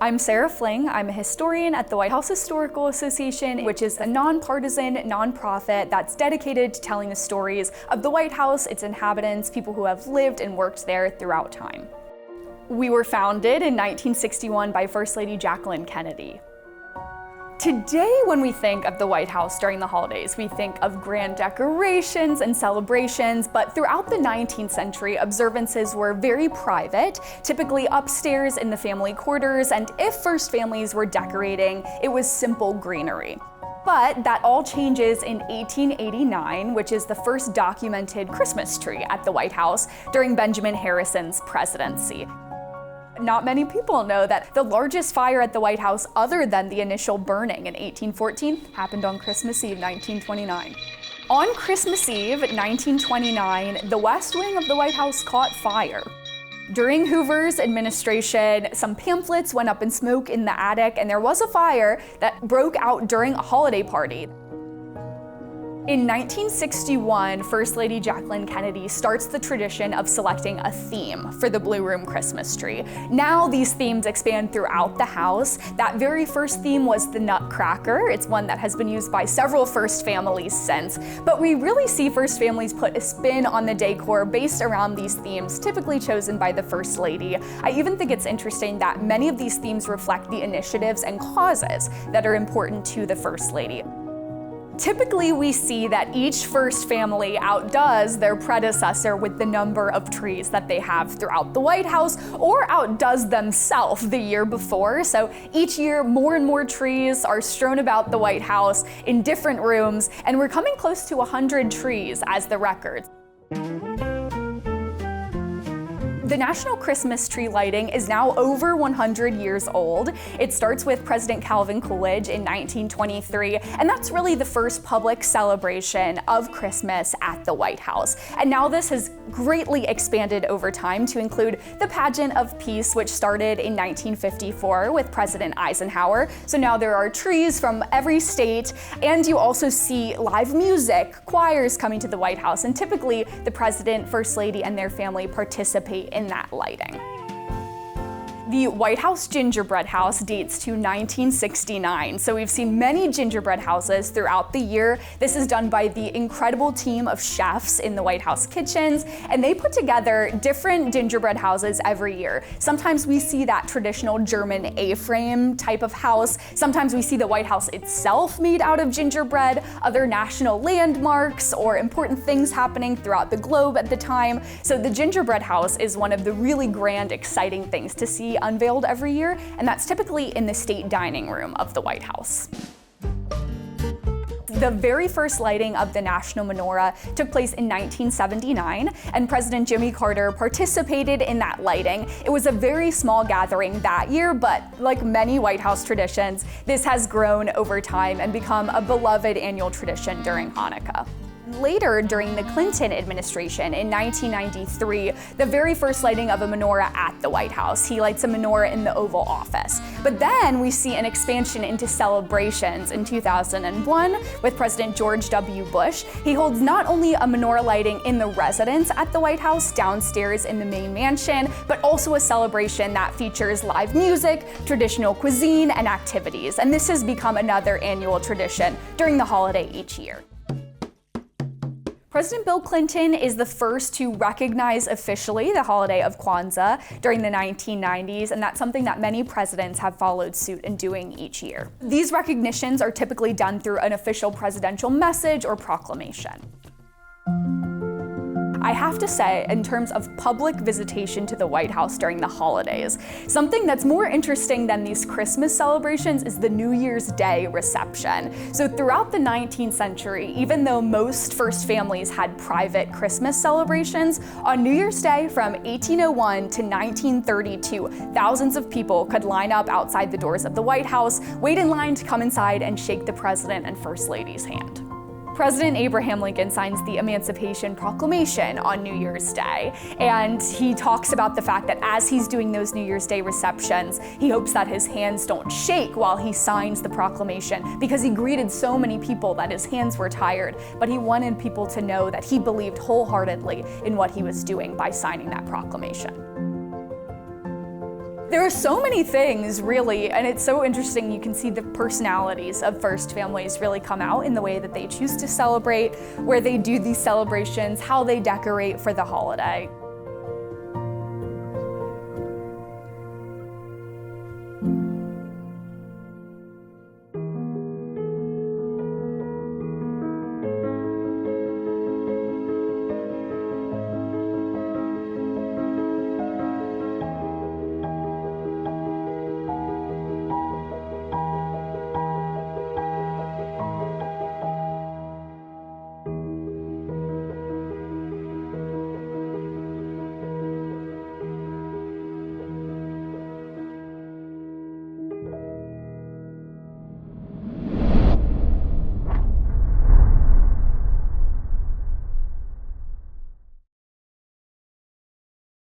I'm Sarah Fling. I'm a historian at the White House Historical Association, which is a nonpartisan nonprofit that's dedicated to telling the stories of the White House, its inhabitants, people who have lived and worked there throughout time. We were founded in 1961 by First Lady Jacqueline Kennedy. Today, when we think of the White House during the holidays, we think of grand decorations and celebrations, but throughout the 19th century, observances were very private, typically upstairs in the family quarters, and if first families were decorating, it was simple greenery. But that all changes in 1889, which is the first documented Christmas tree at the White House during Benjamin Harrison's presidency. Not many people know that the largest fire at the White House, other than the initial burning in 1814, happened on Christmas Eve, 1929. On Christmas Eve, 1929, the West Wing of the White House caught fire. During Hoover's administration, some pamphlets went up in smoke in the attic, and there was a fire that broke out during a holiday party. In 1961, First Lady Jacqueline Kennedy starts the tradition of selecting a theme for the Blue Room Christmas tree. Now these themes expand throughout the house. That very first theme was the Nutcracker. It's one that has been used by several first families since. But we really see first families put a spin on the decor based around these themes, typically chosen by the First Lady. I even think it's interesting that many of these themes reflect the initiatives and causes that are important to the First Lady. Typically, we see that each first family outdoes their predecessor with the number of trees that they have throughout the White House, or outdoes themselves the year before. So each year, more and more trees are strewn about the White House in different rooms, and we're coming close to 100 trees as the record. The national Christmas tree lighting is now over 100 years old. It starts with President Calvin Coolidge in 1923, and that's really the first public celebration of Christmas at the White House. And now this has greatly expanded over time to include the Pageant of Peace, which started in 1954 with President Eisenhower. So now there are trees from every state, and you also see live music, choirs coming to the White House, and typically the President, First Lady, and their family participate in that lighting. The White House gingerbread house dates to 1969, so we've seen many gingerbread houses throughout the year. This is done by the incredible team of chefs in the White House kitchens, and they put together different gingerbread houses every year. Sometimes we see that traditional German A-frame type of house. Sometimes we see the White House itself made out of gingerbread, other national landmarks, or important things happening throughout the globe at the time. So the gingerbread house is one of the really grand, exciting things to see unveiled every year, and that's typically in the state dining room of the White House. The very first lighting of the national menorah took place in 1979, and President Jimmy Carter participated in that lighting. It was a very small gathering that year, but like many White House traditions, this has grown over time and become a beloved annual tradition during Hanukkah. Later, during the Clinton administration in 1993, the very first lighting of a menorah at the White House. He lights a menorah in the Oval Office. But then we see an expansion into celebrations in 2001 with President George W. Bush. He holds not only a menorah lighting in the residence at the White House, downstairs in the main mansion, but also a celebration that features live music, traditional cuisine, and activities. And this has become another annual tradition during the holiday each year. President Bill Clinton is the first to recognize officially the holiday of Kwanzaa during the 1990s, and that's something that many presidents have followed suit in doing each year. These recognitions are typically done through an official presidential message or proclamation. I have to say, in terms of public visitation to the White House during the holidays, something that's more interesting than these Christmas celebrations is the New Year's Day reception. So throughout the 19th century, even though most first families had private Christmas celebrations, on New Year's Day from 1801 to 1932, thousands of people could line up outside the doors of the White House, wait in line to come inside and shake the President and First Lady's hand. President Abraham Lincoln signs the Emancipation Proclamation on New Year's Day, and he talks about the fact that as he's doing those New Year's Day receptions, he hopes that his hands don't shake while he signs the proclamation, because he greeted so many people that his hands were tired, but he wanted people to know that he believed wholeheartedly in what he was doing by signing that proclamation. There are so many things, really, and it's so interesting. You can see the personalities of first families really come out in the way that they choose to celebrate, where they do these celebrations, how they decorate for the holiday.